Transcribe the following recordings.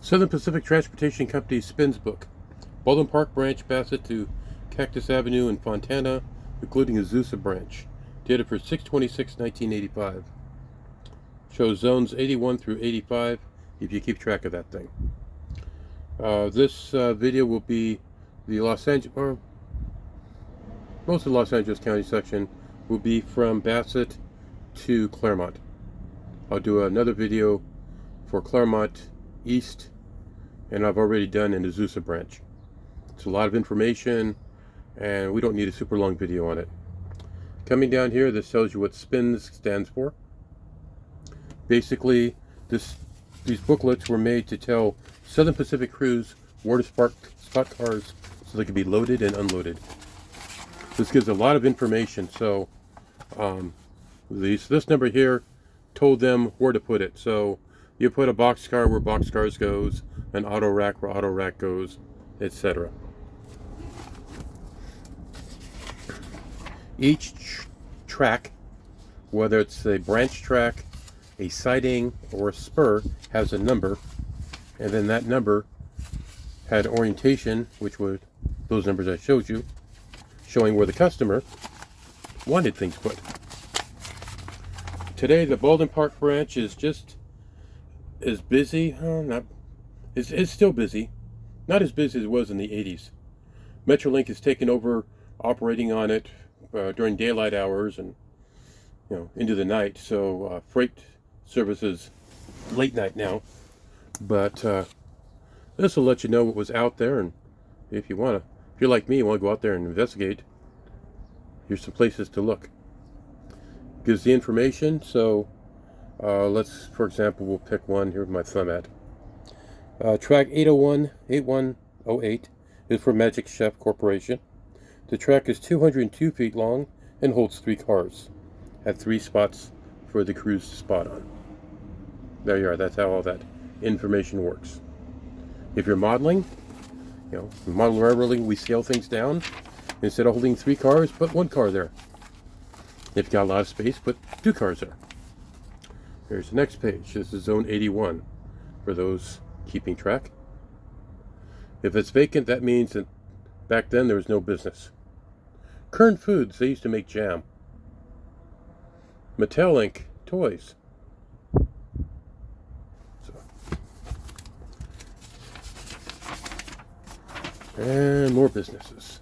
Southern Pacific Transportation Company spins book. Baldwin Park branch, Bassett to Cactus Avenue in Fontana, including Azusa branch. Dated for 6/26/1985. Shows zones 81 through 85 if you keep track of that thing. This video will be the Los Angeles, or most of the Los Angeles County section will be from Bassett to Claremont. I'll do another video for Claremont East, and I've already done an Azusa branch. It's a lot of information, and we don't need a super long video on it. Coming down here, this tells you what SPINS stands for. Basically, these booklets were made to tell Southern Pacific crews where to spot cars so they can be loaded and unloaded. This gives a lot of information, so this number here told them where to put it. So you put a boxcar where boxcars goes, an auto rack where auto rack goes, etc. Each track, whether it's a branch track, a siding, or a spur, has a number, and then that number had orientation, which were those numbers I showed you, showing where the customer wanted things put. Today, the Baldwin Park branch is just as busy. It's still busy. Not as busy as it was in the 80s. Metrolink has taken over operating on it during daylight hours and into the night. So freight services late night now. But this will let you know what was out there, and if you're like me, you want to go out there and investigate, here's some places to look. Gives the information. So let's, for example, we'll pick one. Here's my thumb at. Track 801-8108 is for Magic Chef Corporation. The track is 202 feet long and holds 3 cars. Had 3 spots for the crews to spot on. There you are. That's how all that information works. If you're modeling, model railroading, we scale things down. Instead of holding 3 cars, put 1 car there. If you've got a lot of space, put 2 cars there. Here's the next page. This is zone 81 for those keeping track. If it's vacant, that means that back then there was no business. Current Foods, they used to make jam. Mattel Inc. toys. And more businesses.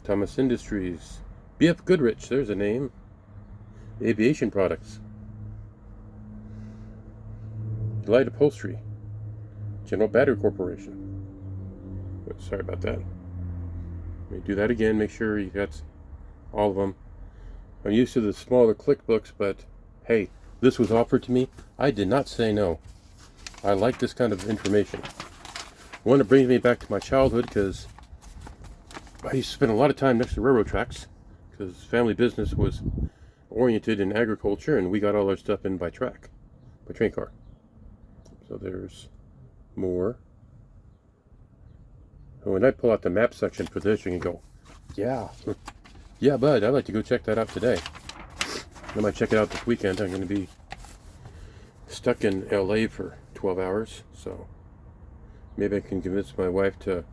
Thomas Industries. B.F. Goodrich, there's a name. Aviation Products. Light Upholstery. General Battery Corporation. Sorry about that. Let me do that again, make sure you got all of them. I'm used to the smaller click books, but hey, this was offered to me. I did not say no. I like this kind of information. One that brings me back to my childhood, because I used to spend a lot of time next to railroad tracks, because family business was oriented in agriculture, and we got all our stuff in by train car. So there's more. And when I pull out the map section for this, you can go, yeah, bud, I'd like to go check that out today. I might check it out this weekend. I'm going to be stuck in LA for 12 hours, so maybe I can convince my wife to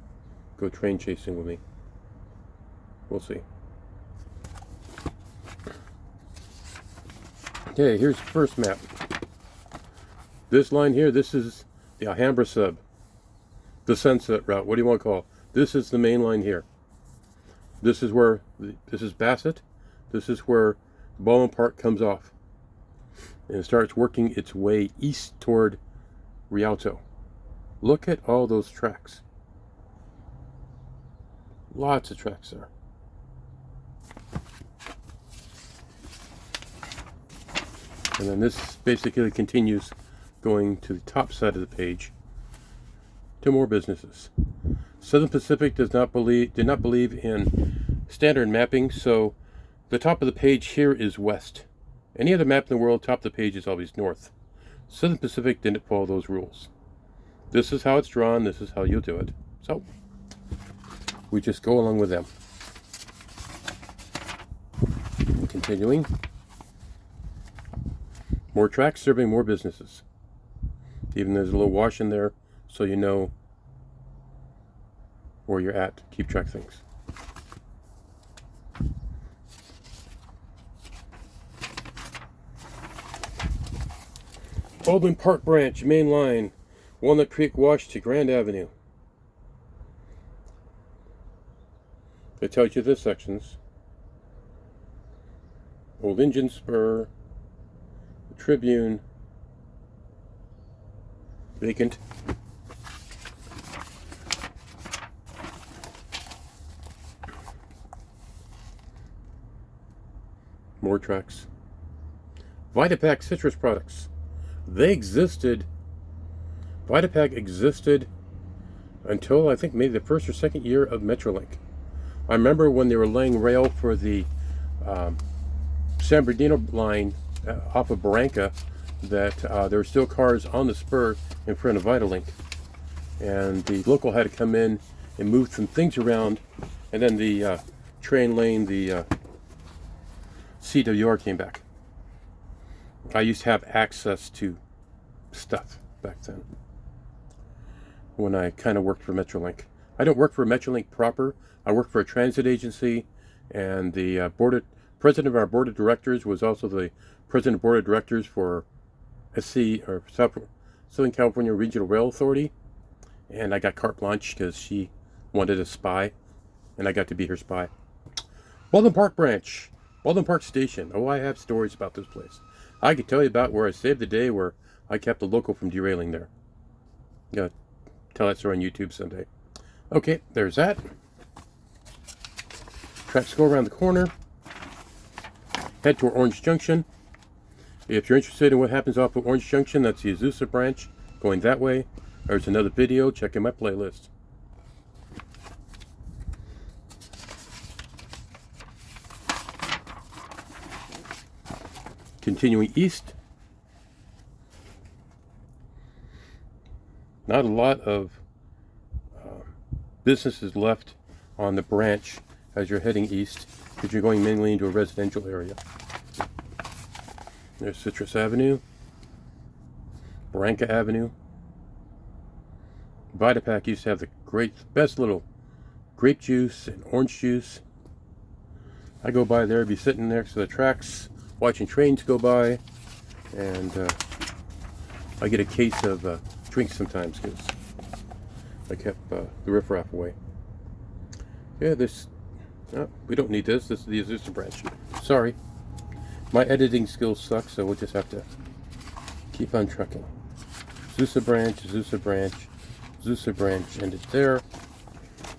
go train chasing with me. We'll see. Okay, here's the first map. This line here, this is the Alhambra sub. The Sunset Route, what do you want to call it? This is the main line here. This is where, this is Bassett. This is where Baldwin Park comes off. And it starts working its way east toward Rialto. Look at all those tracks. Lots of tracks there. And then this basically continues going to the top side of the page to more businesses. Southern Pacific did not believe in standard mapping, so the top of the page here is west. Any other map in the world, top of the page is always north. Southern Pacific didn't follow those rules. This is how it's drawn, this is how you'll do it. So we just go along with them. Continuing. More tracks serving more businesses. Even there's a little wash in there, so you know where you're at. Keep track of things. Baldwin Park Branch, main line, Walnut Creek Wash to Grand Avenue. It tells you the sections. Old Engine Spur, Tribune, vacant. More tracks. Vitapack citrus products. They existed. Vitapack existed until I think maybe the first or second year of Metrolink. I remember when they were laying rail for the San Bernardino line off of Barranca, that there were still cars on the spur in front of Vitalink, and the local had to come in and move some things around, and then the train lane, the CWR came back. I used to have access to stuff back then when I kind of worked for Metrolink. I don't work for Metrolink proper. I work for a transit agency, and the president of our board of directors was also the president of board of directors for SC, or Southern California Regional Rail Authority, and I got carte blanche because she wanted a spy, and I got to be her spy. Baldwin Park Branch, Baldwin Park Station. Oh, I have stories about this place. I could tell you about where I saved the day, where I kept the local from derailing there. Gotta tell that story on YouTube someday. Okay, there's that. Tracks go around the corner. Head toward Orange Junction. If you're interested in what happens off of Orange Junction, that's the Azusa branch going that way. There's another video. Check in my playlist. Continuing east. Not a lot of businesses left on the branch as you're heading east, because you're going mainly into a residential area. There's Citrus Avenue, Barranca Avenue. Vitapack used to have the best little grape juice and orange juice. I go by there, be sitting next to the tracks, watching trains go by, and I get a case of drinks sometimes because I kept the riffraff away. Yeah, we don't need this. This is the Azusa branch. Sorry. My editing skills suck, so we'll just have to keep on trucking. Azusa branch, Azusa branch, Azusa branch, and it's there.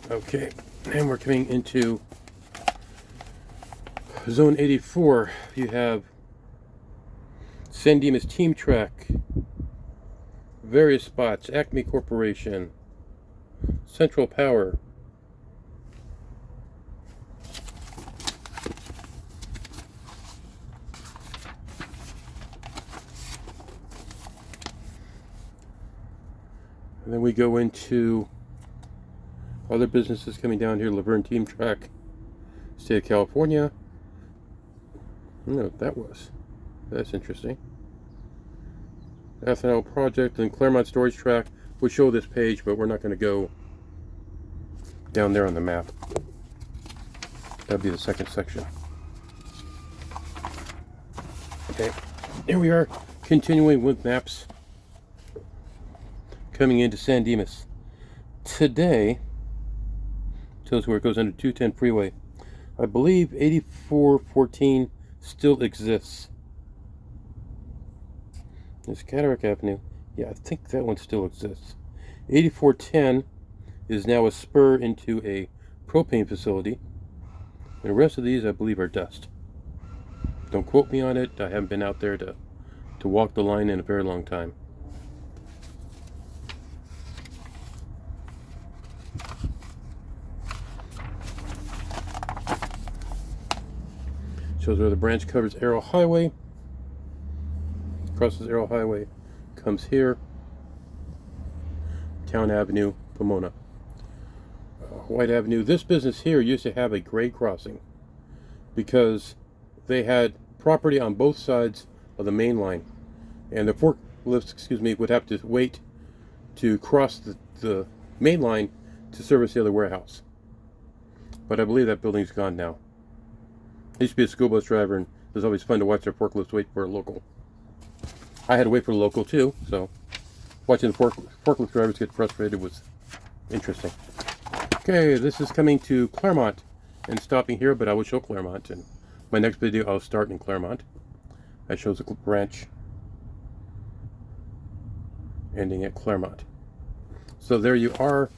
Okay, and we're coming into Zone 84. You have San Dimas Team Track, various spots, Acme Corporation, Central Power, and then we go into other businesses coming down here. Laverne Team Track, State of California. I don't know what that was. That's interesting. Ethanol Project and Claremont Storage Track. We'll show this page, but we're not going to go down there on the map. That'll be the second section. Okay, here we are, continuing with maps. Coming into San Dimas. Today, tells where it goes under 210 freeway. I believe 8414 still exists. There's Cataract Avenue. Yeah, I think that one still exists. 8410 is now a spur into a propane facility. And the rest of these, I believe, are dust. Don't quote me on it. I haven't been out there to walk the line in a very long time. Shows where the branch covers Arrow Highway. Crosses Arrow Highway, comes here. Town Avenue, Pomona. White Avenue. This business here used to have a grade crossing because they had property on both sides of the main line. And the lifts, excuse me, would have to wait to cross the main line to service the other warehouse. But I believe that building's gone now. I used to be a school bus driver, and it was always fun to watch their forklifts wait for a local. I had to wait for a local too, so watching the forklift drivers get frustrated was interesting. Okay, this is coming to Claremont and stopping here, but I will show Claremont. And my next video, I'll start in Claremont. That shows a branch ending at Claremont. So there you are.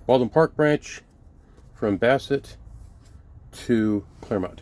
Baldwin Park branch from Bassett to Claremont.